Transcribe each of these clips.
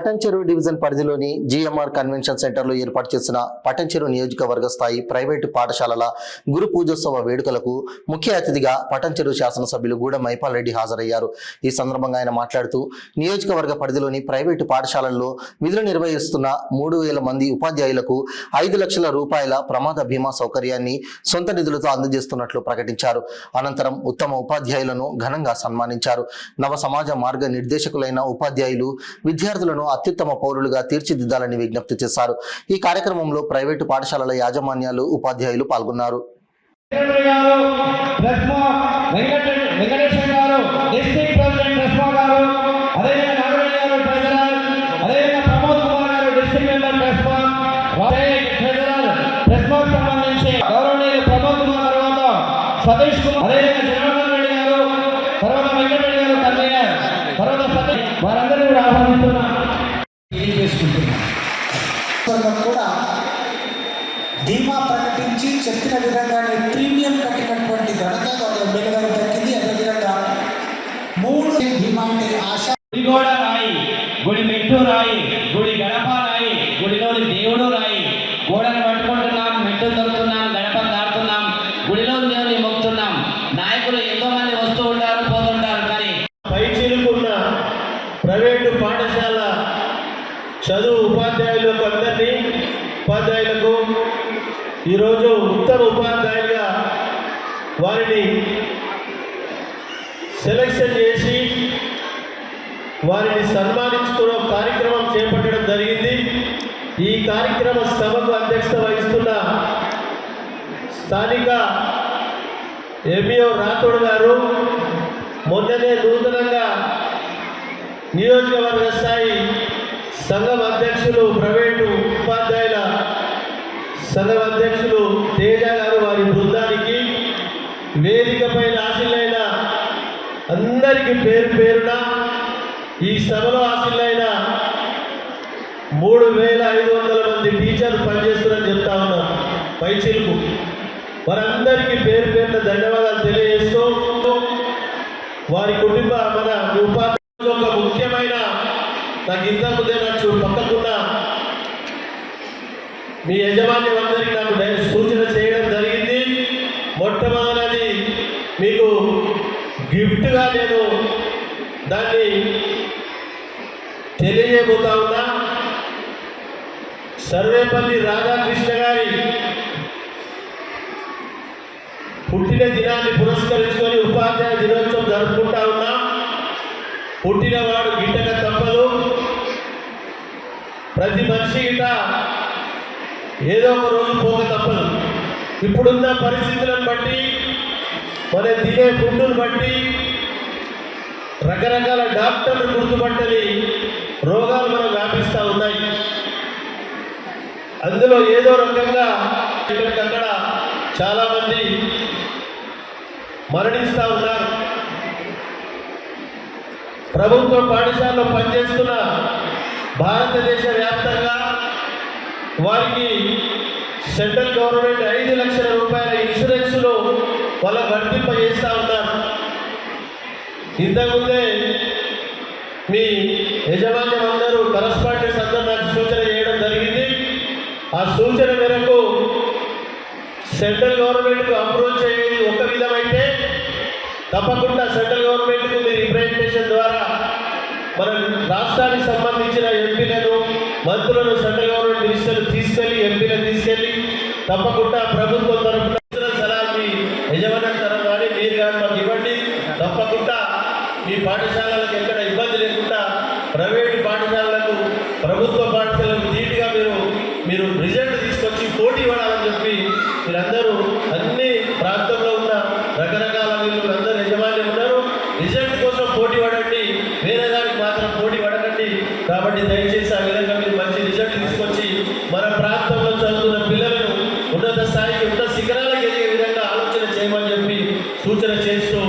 Patancheru division పరిధిలోని GMR convention సెంటర్లో ఏర్పాటు చేసిన పటంచెరు నియోజకవర్గ స్థాయి ప్రైవేటు పాఠశాలల గురు పూజోత్సవ వేడుకలకు ముఖ్య అతిథిగా పటంచెరు శాసనసభ్యులు గూడెం మైపాల్ రెడ్డి హాజరయ్యారు. ఈ సందర్భంగా ఆయన మాట్లాడుతూ నియోజకవర్గ పరిధిలోని ప్రైవేటు పాఠశాలల్లో విధులు నిర్వహిస్తున్న 3,000 మంది ఉపాధ్యాయులకు 5 లక్షల రూపాయల ప్రమాద బీమా సౌకర్యాన్ని సొంత నిధులతో అందజేస్తున్నట్లు ప్రకటించారు. అనంతరం ఉత్తమ ఉపాధ్యాయులను ఘనంగా సన్మానించారు. నవ సమాజ మార్గ నిర్దేశకులైన ఉపాధ్యాయులు విద్యార్థులను అత్యుత్తమ పౌరులుగా తీర్చిదిద్దాలని విజ్ఞప్తి చేశారు. ఈ కార్యక్రమంలో ప్రైవేటు పాఠశాలల యాజమాన్యాలు, ఉపాధ్యాయులు పాల్గొన్నారు. సతీష్ కుమార్, జనార్దన్ రెడ్డి గారు, తర్వాత వెంకటరెడ్డి గారు, కన్వీనర్, తర్వాత వారందరూ కూడా ఆహ్వానిస్తున్నాం. కూడా ధీమా ప్రకటించి చెప్పిన విధంగానే ప్రీమియం కట్టినటువంటి ఘనత మెలుగలు దక్కింది. అదేవిధంగా 3 ధీమా అంటే ఆశ గుడిగోడ రాయి, గుడి మెట్టు రాయి, గుడి గడప రాయి, గుడిలోని దేవుడు రాయి. గోడను పట్టుకుంటున్నాం, మెట్టు దొరుకుతున్నాం, గడప దాటుతున్నాం, గుడిలో దేవుని మొక్కుతున్నాం. నాయకులు ఎంతో మంది వస్తూ ఉంటారు, పోతుంటారు. కానీ పై చిలుకున్న ప్రైవేటు పాఠశాల చదువు ఉపాధ్యాయులకు ఈరోజు ఉత్తమ ఉపాధ్యాయులుగా వారిని సెలక్షన్ చేసి వారిని సన్మానించుకునే కార్యక్రమం చేపట్టడం జరిగింది. ఈ కార్యక్రమ సభకు అధ్యక్షత వహిస్తున్న స్థానిక ఎంఈఓ రాథోడ్ గారు, మొన్ననే నూతనంగా నియోజకవర్గ స్థాయి సంఘం అధ్యక్షులు, ప్రైవేటు ఉపాధ్యాయుల సంఘం అధ్యక్షులు తేజ గారు, వారి బృందానికి, వేదికపై ఆశీలైన అందరికీ పేరు పేరున, ఈ సభలో ఆశీలైన 3,500 మంది టీచర్లు పనిచేస్తున్నారని చెప్తా ఉన్నాం. పైచిలుకు వారందరికీ పేరు పేరున ధన్యవాదాలు తెలియజేస్తూ, వారి కుటుంబ మన ఉపాధ్యాయులు ఒక ముఖ్యమైన, నాకు ఇంతకుముందే నాకు పక్కకున్న మీ యజమాని అందరికీ నాకు సూచన చేయడం జరిగింది. మొట్టమొదటిది మీకు గిఫ్ట్గా నేను దాన్ని తెలియజేయబోతా ఉన్నా. సర్వేపల్లి రాధాకృష్ణ గారి పుట్టిన దినాన్ని పురస్కరించుకొని ఉపాధ్యాయ దినోత్సవం జరుపుకుంటా ఉన్నా. పుట్టినవాడు గిట్టక తప్పదు. ప్రతి మనిషి గిట్ట ఏదో ఒక రోజు పోక తప్పదు. ఇప్పుడున్న పరిస్థితులను బట్టి, మనం తినే ఫుడ్ను బట్టి, రకరకాల డాక్టర్లు గుర్తుపట్టని రోగాలు మనం వ్యాపిస్తూ ఉన్నాయి. అందులో ఏదో రకంగా అక్కడ చాలామంది మరణిస్తూ ఉన్నారు. ప్రభుత్వ పాఠశాలలో పనిచేస్తున్న భారతదేశ వ్యాప్తంగా వారికి సెంట్రల్ గవర్నమెంట్ 5 లక్షల రూపాయల ఇన్సూరెన్స్ను వాళ్ళ వర్తింపజేస్తూ ఉన్నారు. ఇంతకుముందే మీ యజమాన్యం అందరూ కరస్పాండెంట్స్ అందరూ నాకు సూచన చేయడం జరిగింది. ఆ సూచన మేరకు సెంట్రల్ గవర్నమెంట్కు అప్రోచ్ అయ్యేది ఒక విధమైతే, తప్పకుండా సెంట్రల్ గవర్నమెంట్కు మీ రిప్రజెంటేషన్ ద్వారా మన రాష్ట్రానికి సంబంధించిన ఎంపీలను, మంత్రులను సెంట్రల్ గవర్నమెంట్ మినిస్టర్లు తీసుకెళ్ళి, ఎంపీలను తీసుకెళ్ళి, తప్పకుండా ప్రభుత్వం తరఫున సలహాలు మీ యజమాని తరం కానీ మీరు కానీ మాకు ఇవ్వండి. తప్పకుండా మీ పాఠశాలలకు ఎక్కడ ఇబ్బంది లేకుండా ప్రైవేటు పాఠశాలలకు, ప్రభుత్వ పాఠశాలకు ధీటుగా మీరు రిజల్ట్ తీసుకొచ్చి పోటీ పడాలని చెప్పి మీరందరూ అన్ని ప్రాంతంలో ఉన్న రకరకాల అందరూ యజమాన్యం ఉన్నారు. రిజల్ట్ కోసం పోటీ పడండి, వేరే దానికి మాత్రం పోటీ పడకండి. కాబట్టి దయచేసి ఆ విధంగా మీరు మంచి రిజల్ట్ తీసుకొచ్చి మన ప్రాంతంలో చదువుతున్న పిల్లలను ఉన్నత స్థాయికి, ఉన్నత శిఖరాలకు ఎదిగే విధంగా ఆలోచన చేయమని చెప్పి సూచన చేస్తూ,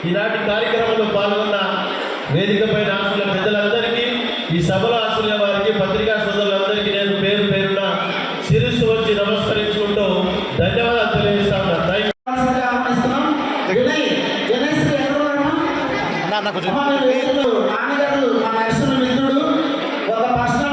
ఈనాటి కార్యక్రమంలో పాల్గొన్న వేదికపై ఆశుల పెద్దలందరికీ, ఈ సభలో ఆశుల వారికి, పత్రికా సోదరులందరికీ నేను పేరు పేరున శిరస్సు వచ్చి నమస్కరించుకుంటూ ధన్యవాదాలు తెలియజేస్తా ఉన్నాను. నాన్నగారు, మా నర్సుల మిత్రుడు, ఒక పర్సనల్